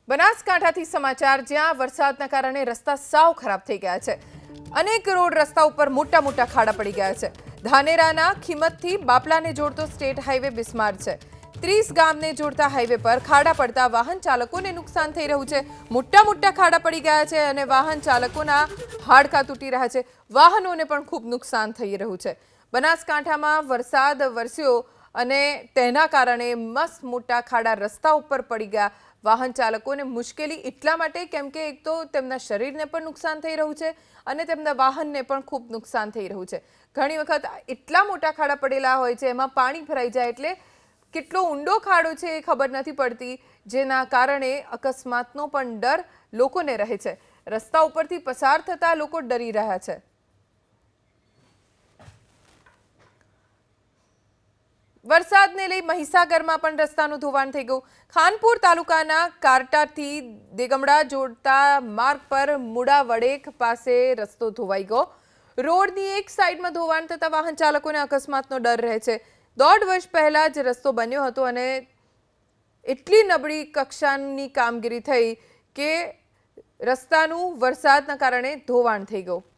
બનાસકાંઠાથી સમાચાર જ્યાં વરસાદના કારણે રસ્તા સાવ ખરાબ થઈ ગયા છે। અનેક રોડ રસ્તા ઉપર મોટા મોટા ખાડા પડી ગયા છે। ધાનેરાના ખીમતથી બાપલાને જોડતો સ્ટેટ હાઈવે બિસ્માર છે। 30 ગામને જોડતા હાઈવે પર ખાડા પડતા વાહન ચાલકોને નુકસાન થઈ રહ્યું છે। મોટા મોટા ખાડા પડી ગયા છે અને વાહન ચાલકોના હાડકાં તૂટી રહ્યા છે। વાહનોને પણ ખૂબ નુકસાન થઈ રહ્યું છે। બનાસકાંઠામાં વરસાદ વરસ્યો અને તેના કારણે મસ્ત મોટા ખાડા રસ્તા ઉપર પડી ગયા। વાહન ચાલકોને મુશ્કેલી એટલા માટે કેમ કે એક તો તેમના શરીરને પણ નુકસાન થઈ રહ્યું છે અને તેમના વાહનને પણ ખૂબ નુકસાન થઈ રહ્યું છે। ઘણી વખત એટલા મોટા ખાડા પડેલા હોય છે એમાં પાણી ભરાઈ જાય એટલે કેટલો ઊંડો ખાડો છે એ ખબર નથી પડતી, જેના કારણે અકસ્માતનો પણ ડર લોકોને રહે છે। રસ્તા ઉપરથી પસાર થતા લોકો ડરી રહ્યા છે। વરસાદને લઈ મહીસાગરમાં પણ રસ્તાનું ધોવાણ થઈ ગયું। ખાનપુર તાલુકાના કારટાથી દેગમડા જોડતા માર્ગ પર મુડા વડેક પાસે રસ્તો ધોવાઈ ગયો। રોડની એક સાઈડમાં ધોવાણ થતા વાહન ચાલકોને અકસ્માતનો ડર રહે છે। 1.5 વર્ષ પહેલા જ રસ્તો બન્યો હતો અને એટલી નબળી કક્ષાની કામગીરી થઈ કે રસ્તાનું વરસાદના કારણે ધોવાણ થઈ ગયું।